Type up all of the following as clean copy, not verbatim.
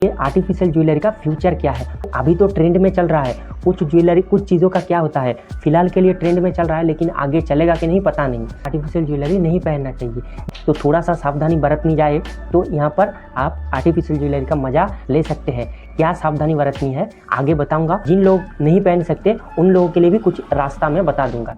ये artificial jewellery का future क्या है। अभी तो ट्रेंड में चल रहा है, कुछ ज्वेलरी कुछ चीज़ों का क्या होता है, फिलहाल के लिए ट्रेंड में चल रहा है, लेकिन आगे चलेगा कि नहीं पता नहीं। आर्टिफिशियल ज्वेलरी नहीं पहनना चाहिए, तो थोड़ा सा सावधानी बरतनी जाए तो यहाँ पर आप आर्टिफिशियल ज्वेलरी का मजा ले सकते हैं। क्या सावधानी बरतनी है आगे बताऊंगा। जिन लोग नहीं पहन सकते उन लोगों के लिए भी कुछ रास्ता मैं बता दूंगा।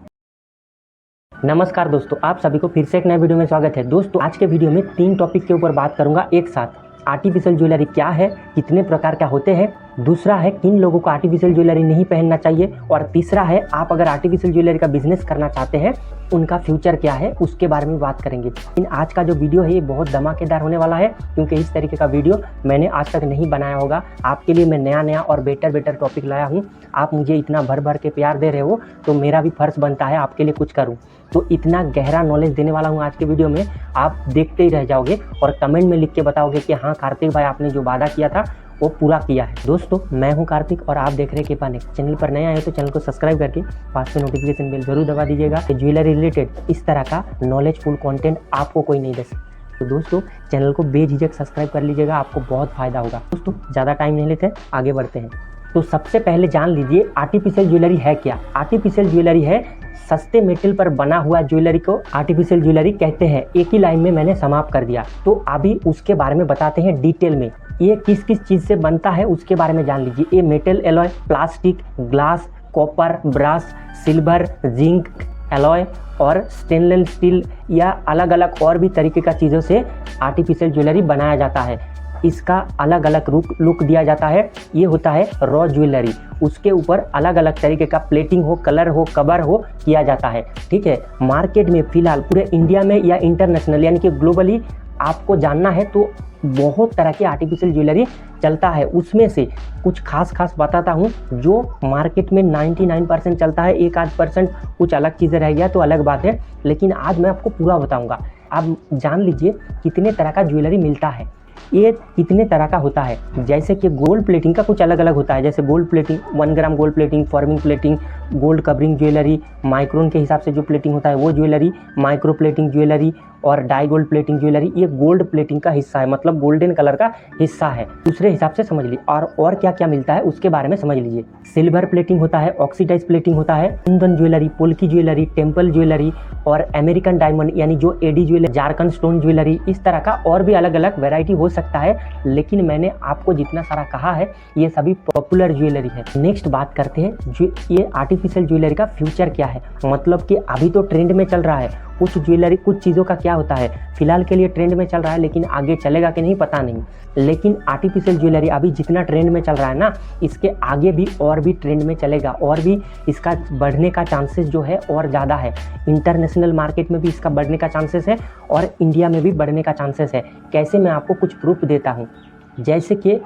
नमस्कार दोस्तों, आप सभी को फिर से एक नए वीडियो में स्वागत है। दोस्तों आज के वीडियो में 3 टॉपिक के ऊपर बात करूंगा एक साथ। आर्टिफिशियल ज्वेलरी क्या है, कितने प्रकार का होते हैं, दूसरा है किन लोगों को आर्टिफिशियल ज्वेलरी नहीं पहनना चाहिए, और तीसरा है आप अगर आर्टिफिशियल ज्वेलरी का बिजनेस करना चाहते हैं उनका फ्यूचर क्या है उसके बारे में बात करेंगे। लेकिन आज का जो वीडियो है ये बहुत धमाकेदार होने वाला है, क्योंकि इस तरीके का वीडियो मैंने आज तक नहीं बनाया होगा। आपके लिए मैं नया और बेटर टॉपिक लाया हूँ। आप मुझे इतना भर के प्यार दे रहे हो तो मेरा भी फर्ज बनता है आपके लिए कुछ करूँ। तो इतना गहरा नॉलेज देने वाला हूँ आज के वीडियो में, आप देखते ही रह जाओगे और कमेंट में लिख के बताओगे कि हाँ कार्तिक भाई आपने जो वादा किया था वो पूरा किया है। दोस्तों मैं हूं कार्तिक और आप देख रहे हैं कृपानेक। चैनल पर नए आए तो चैनल को सब्सक्राइब करके पास में नोटिफिकेशन बेल जरूर दबा दीजिएगा। ज्वेलरी रिलेटेड इस तरह का नॉलेजफुल कंटेंट आपको कोई नहीं दे सकता। तो दोस्तों चैनल को बेझिझक सब्सक्राइब कर लीजिएगा, आपको बहुत फायदा होगा। दोस्तों ज़्यादा टाइम नहीं लेते, आगे बढ़ते हैं। तो सबसे पहले जान लीजिए आर्टिफिशियल ज्वेलरी है क्या। आर्टिफिशियल ज्वेलरी है सस्ते मेटल पर बना हुआ ज्वेलरी को आर्टिफिशियल ज्वेलरी कहते हैं। एक ही लाइन में मैंने समाप्त कर दिया। तो अभी उसके बारे में बताते हैं डिटेल में। ये किस किस चीज़ से बनता है उसके बारे में जान लीजिए। ये metal alloy, plastic, glass, copper, brass, silver, zinc alloy और स्टेनलेस स्टील या अलग अलग और भी तरीके का चीज़ों से आर्टिफिशियल ज्वेलरी बनाया जाता है। इसका अलग अलग लुक दिया जाता है। ये होता है रॉ ज्वेलरी, उसके ऊपर अलग अलग तरीके का प्लेटिंग हो, कलर हो, कवर हो किया जाता है। ठीक है, मार्केट में फिलहाल पूरे इंडिया में या इंटरनेशनल यानी कि ग्लोबली आपको जानना है तो बहुत तरह की आर्टिफिशियल ज्वेलरी चलता है। उसमें से कुछ खास बताता हूँ जो मार्केट में 99% चलता है। 1-8% कुछ अलग चीज़ें रह गया तो अलग बात है, लेकिन आज मैं आपको पूरा बताऊँगा। आप जान लीजिए कितने तरह का ज्वेलरी मिलता है। ये कितने तरह का होता है, जैसे कि गोल्ड प्लेटिंग का कुछ अलग अलग होता है। जैसे gold plating 1 gram gold plating, forming plating, gold covering jewellery, micron के हिसाब से जो प्लेटिंग होता है वो ज्वेलरी, माइक्रो प्लेटिंग ज्वेलरी और डाई गोल्ड प्लेटिंग ज्वेलरी। ये गोल्ड प्लेटिंग का हिस्सा है, मतलब गोल्डन कलर का हिस्सा है। दूसरे हिसाब से समझ लीजिए। और क्या क्या मिलता है उसके बारे में समझ लीजिए। सिल्वर प्लेटिंग होता है, ऑक्सीडाइज प्लेटिंग होता है, kundan jewellery, polki jewellery, temple jewellery और अमेरिकन डायमंड यानी जो AD jewellery, Jharkhand stone jewellery, इस तरह का और भी अलग अलग वैरायटी हो सकता है। लेकिन मैंने आपको जितना सारा कहा है ये सभी पॉपुलर ज्वेलरी है। नेक्स्ट बात करते हैं ये आर्टिफिशियल ज्वेलरी का फ्यूचर क्या है। मतलब कि अभी तो ट्रेंड में चल रहा है, कुछ ज्वेलरी कुछ चीज़ों का क्या होता है, फिलहाल के लिए ट्रेंड में चल रहा है, लेकिन आगे चलेगा कि नहीं पता नहीं। लेकिन आर्टिफिशियल ज्वेलरी अभी जितना ट्रेंड में चल रहा है ना, इसके आगे भी और भी ट्रेंड में चलेगा और भी इसका बढ़ने का चांसेस जो है और ज़्यादा है। इंटरनेशनल मार्केट में भी इसका बढ़ने का चांसेस है और इंडिया में भी बढ़ने का चांसेस है। कैसे, मैं आपको कुछ प्रूफ देता हूँ। जैसे कि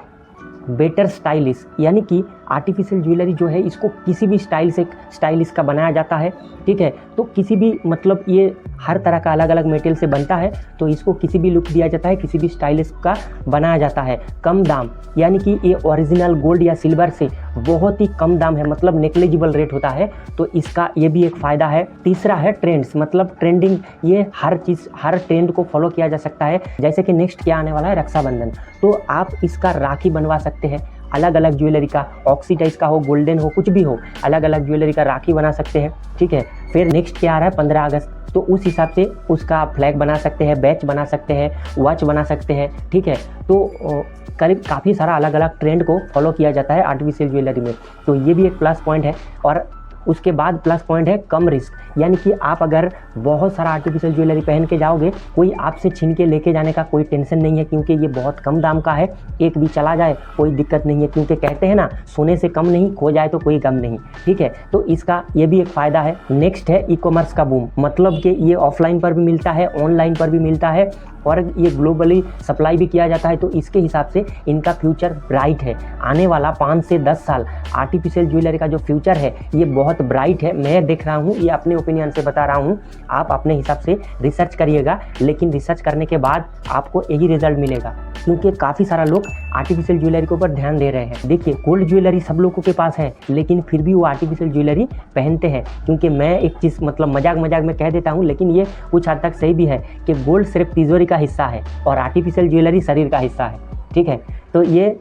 बेटर स्टाइलिश यानी कि आर्टिफिशियल ज्वेलरी जो है इसको किसी भी स्टाइल से स्टाइलिश का बनाया जाता है। ठीक है, तो किसी भी मतलब ये हर तरह का अलग अलग मेटेरियल से बनता है, तो इसको किसी भी लुक दिया जाता है, किसी भी स्टाइलिश का बनाया जाता है। कम दाम यानी कि ये ओरिजिनल गोल्ड या सिल्वर से बहुत ही कम दाम है, मतलब नेग्लिजिबल रेट होता है, तो इसका ये भी एक फ़ायदा है। तीसरा है ट्रेंड्स, मतलब ट्रेंडिंग, ये हर चीज़ हर ट्रेंड को फॉलो किया जा सकता है। जैसे कि नेक्स्ट क्या आने वाला है, रक्षाबंधन, तो आप इसका राखी बनवा सकते हैं। अलग अलग ज्वेलरी का, ऑक्सीडाइज का हो, गोल्डन हो, कुछ भी हो, अलग अलग ज्वेलरी का राखी बना सकते हैं। ठीक है, फिर नेक्स्ट क्या आ रहा है 15 अगस्त, तो उस हिसाब से उसका फ्लैग बना सकते हैं, बैच बना सकते हैं, वॉच बना सकते हैं। ठीक है, तो करीब काफ़ी सारा अलग अलग ट्रेंड को फॉलो किया जाता है आर्टिफिशियल ज्वेलरी में, तो ये भी एक प्लस पॉइंट है। और उसके बाद प्लस पॉइंट है कम रिस्क, यानी कि आप अगर बहुत सारा आर्टिफिशियल ज्वेलरी पहन के जाओगे, कोई आपसे छीन के लेके जाने का कोई टेंशन नहीं है, क्योंकि ये बहुत कम दाम का है। एक भी चला जाए कोई दिक्कत नहीं है, क्योंकि कहते हैं ना सोने से कम नहीं, खो जाए तो कोई गम नहीं। ठीक है, तो इसका ये भी एक फ़ायदा है। नेक्स्ट है ई कॉमर्स का बूम, मतलब कि ये ऑफलाइन पर भी मिलता है, ऑनलाइन पर भी मिलता है और ये ग्लोबली सप्लाई भी किया जाता है। तो इसके हिसाब से इनका फ्यूचर ब्राइट है। आने वाला 5 से 10 साल आर्टिफिशियल ज्वेलरी का जो फ्यूचर है ये बहुत ब्राइट है। मैं देख रहा हूँ, ये अपने ओपिनियन से बता रहा हूँ, आप अपने हिसाब से रिसर्च करिएगा, लेकिन रिसर्च करने के बाद आपको यही रिजल्ट मिलेगा, क्योंकि काफ़ी सारा लोग आर्टिफिशियल ज्वेलरी के ऊपर ध्यान दे रहे हैं। देखिए गोल्ड ज्वेलरी सब लोगों के पास है, लेकिन फिर भी वो आर्टिफिशियल ज्वेलरी पहनते हैं। क्योंकि मैं एक चीज़ मतलब मजाक में कह देता हूँ, लेकिन ये कुछ हद तक सही भी है कि गोल्ड सिर्फ तिजोरी का हिस्सा है और आर्टिफिशियल ज्वेलरी शरीर का हिस्सा है। ठीक है, तो ये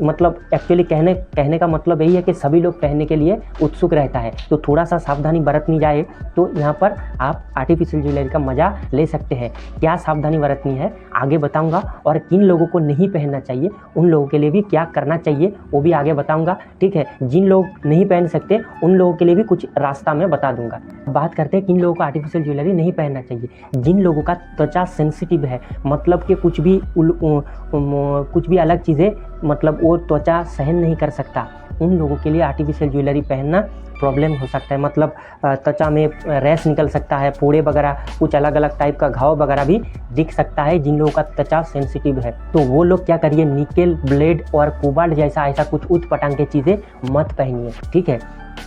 मतलब एक्चुअली कहने का मतलब यही है कि सभी लोग पहनने के लिए उत्सुक रहता है, तो थोड़ा सा सावधानी बरतनी जाए तो यहाँ पर आप आर्टिफिशियल ज्वेलरी का मज़ा ले सकते हैं। क्या सावधानी बरतनी है आगे बताऊंगा, और किन लोगों को नहीं पहनना चाहिए उन लोगों के लिए भी क्या करना चाहिए वो भी आगे बताऊंगा। ठीक है, जिन लोग नहीं पहन सकते उन लोगों के लिए भी कुछ रास्ता मैं बता दूंगा। बात करते हैं किन लोगों को आर्टिफिशियल ज्वेलरी नहीं पहनना चाहिए। जिन लोगों का त्वचा सेंसिटिव है, मतलब कि कुछ भी अलग चीज़ें मतलब वो त्वचा सहन नहीं कर सकता, उन लोगों के लिए आर्टिफिशियल ज्वेलरी पहनना प्रॉब्लम हो सकता है। मतलब त्वचा में रैश निकल सकता है, फोड़े वगैरह, कुछ अलग अलग टाइप का घाव वगैरह भी दिख सकता है जिन लोगों का त्वचा सेंसिटिव है। तो वो लोग क्या करिए, निकेल, ब्लेड और कोबाल्ट जैसा ऐसा कुछ उच्च पटांग के चीज़ें मत पहनिए। ठीक है,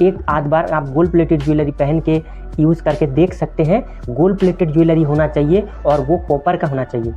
एक आध बार आप गोल्ड प्लेटेड ज्वेलरी पहन के यूज़ करके देख सकते हैं। गोल्ड प्लेटेड ज्वेलरी होना चाहिए और वो कॉपर का होना चाहिए।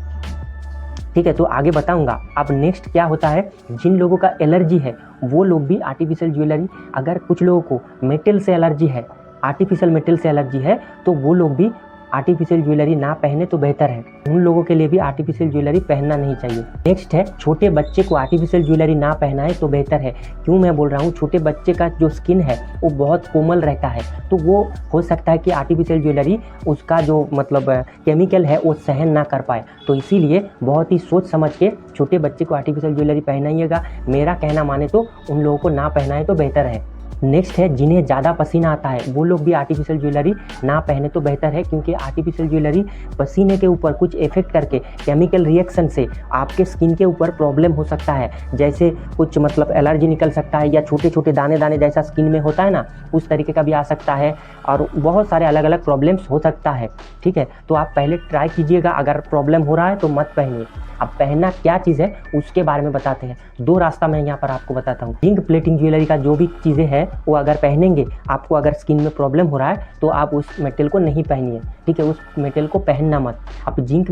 ठीक है, तो आगे बताऊंगा। अब नेक्स्ट क्या होता है, जिन लोगों का एलर्जी है वो लोग भी आर्टिफिशियल ज्वेलरी, अगर कुछ लोगों को मेटल से एलर्जी है, आर्टिफिशियल मेटल से एलर्जी है, तो वो लोग भी आर्टिफिशियल ज्वेलरी ना पहने तो बेहतर है। उन लोगों के लिए भी आर्टिफिशियल ज्वेलरी पहनना नहीं चाहिए। नेक्स्ट है, छोटे बच्चे को आर्टिफिशियल ज्वेलरी ना पहनाए तो बेहतर है। क्यों मैं बोल रहा हूँ, छोटे बच्चे का जो स्किन है वो बहुत कोमल रहता है, तो वो हो सकता है कि आर्टिफिशियल ज्वेलरी उसका जो मतलब केमिकल है वो सहन ना कर पाए, तो इसीलिए बहुत ही सोच समझ के छोटे बच्चे को आर्टिफिशियल ज्वेलरी पहनाइएगा। मेरा कहना माने तो उन लोगों को ना पहनाए तो बेहतर है। नेक्स्ट है, जिन्हें ज़्यादा पसीना आता है वो लोग भी आर्टिफिशियल ज्वेलरी ना पहने तो बेहतर है, क्योंकि आर्टिफिशियल ज्वेलरी पसीने के ऊपर कुछ इफेक्ट करके केमिकल रिएक्शन से आपके स्किन के ऊपर प्रॉब्लम हो सकता है। जैसे कुछ मतलब एलर्जी निकल सकता है, या छोटे छोटे दाने दाने जैसा स्किन में होता है ना, उस तरीके का भी आ सकता है, और बहुत सारे अलग अलग प्रॉब्लम्स हो सकता है। ठीक है, तो आप पहले ट्राई कीजिएगा, अगर प्रॉब्लम हो रहा है तो मत पहनिए। अब पहनना क्या चीज़ है उसके बारे में बताते हैं। दो रास्ता मैं यहाँ पर आपको बताता हूँ। जिंक प्लेटिंग ज्वेलरी का जो भी चीज़ें हैं वो अगर पहनेंगे, आपको अगर स्किन में प्रॉब्लम हो रहा है तो आप उस मेटल को नहीं पहनिए। ठीक है, उस मेटल को पहनना मत। अब जिंक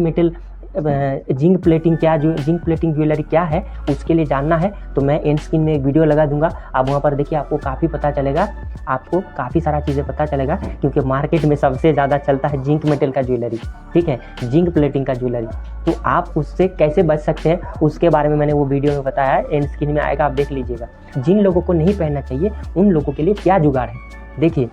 प्लेटिंग ज्वेलरी क्या है उसके लिए जानना है तो मैं एंड स्क्रीन में एक वीडियो लगा दूंगा, आप वहाँ पर देखिए, आपको काफ़ी पता चलेगा, आपको काफ़ी सारा चीज़ें पता चलेगा, क्योंकि मार्केट में सबसे ज़्यादा चलता है जिंक मेटल का ज्वेलरी। ठीक है, जिंक प्लेटिंग का ज्वेलरी, तो आप उससे कैसे बच सकते हैं उसके बारे में मैंने वो वीडियो में बताया है, एंड स्क्रीन में आएगा, आप देख लीजिएगा। जिन लोगों को नहीं पहनना चाहिए उन लोगों के लिए क्या जुगाड़ है, देखिए।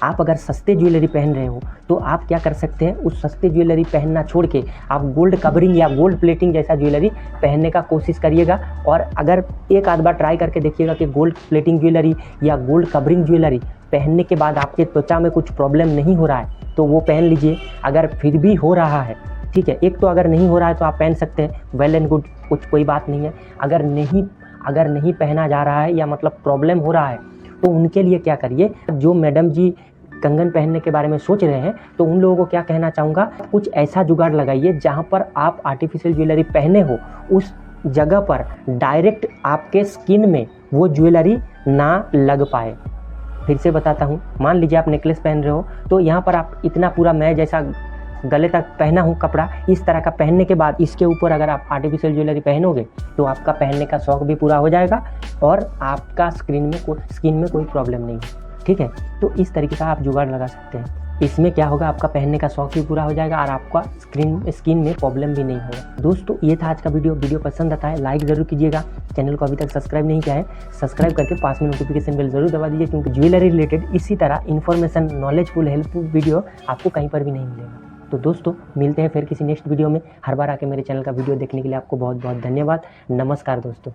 आप अगर सस्ते ज्वेलरी पहन रहे हो तो आप क्या कर सकते हैं, उस सस्ते ज्वेलरी पहनना छोड़ के आप गोल्ड कवरिंग या गोल्ड प्लेटिंग जैसा ज्वेलरी पहनने का कोशिश करिएगा। और अगर एक आध बार ट्राई करके देखिएगा कि गोल्ड प्लेटिंग ज्वेलरी या गोल्ड कवरिंग ज्वेलरी पहनने के बाद आपके त्वचा में कुछ प्रॉब्लम नहीं हो रहा है तो वो पहन लीजिए। अगर फिर भी हो रहा है, ठीक है, एक तो अगर नहीं हो रहा है तो आप पहन सकते हैं, वेल एंड गुड, कुछ कोई बात नहीं है। अगर नहीं पहना जा रहा है या मतलब प्रॉब्लम हो रहा है तो उनके लिए क्या करिए, जो मैडम जी कंगन पहनने के बारे में सोच रहे हैं तो उन लोगों को क्या कहना चाहूँगा, कुछ ऐसा जुगाड़ लगाइए जहाँ पर आप आर्टिफिशियल ज्वेलरी पहने हो उस जगह पर डायरेक्ट आपके स्किन में वो ज्वेलरी ना लग पाए। फिर से बताता हूँ, मान लीजिए आप नेकलेस पहन रहे हो तो यहाँ पर आप इतना पूरा मैं जैसा गले तक पहना हूँ कपड़ा, इस तरह का पहनने के बाद इसके ऊपर अगर आप आर्टिफिशियल ज्वेलरी पहनोगे तो आपका पहनने का शौक भी पूरा हो जाएगा और आपका स्किन में कोई प्रॉब्लम नहीं है। ठीक है, तो इस तरीके का आप जुगाड़ लगा सकते हैं। इसमें क्या होगा, आपका पहनने का शौक भी पूरा हो जाएगा और आपका स्किन में प्रॉब्लम भी नहीं होगा। दोस्तों, ये था आज का वीडियो पसंद आता है लाइक ज़रूर कीजिएगा। चैनल को अभी तक सब्सक्राइब नहीं किया है, सब्सक्राइब करके पास में नोटिफिकेशन बेल जरूर दबा दीजिए, क्योंकि ज्वेलरी रिलेटेड इसी तरह इन्फॉर्मेशन, नॉलेजफुल, हेल्पफुल वीडियो आपको कहीं पर भी नहीं मिलेगा। तो दोस्तों, मिलते हैं फिर किसी नेक्स्ट वीडियो में। हर बार आके मेरे चैनल का वीडियो देखने के लिए आपको बहुत बहुत धन्यवाद। नमस्कार दोस्तों।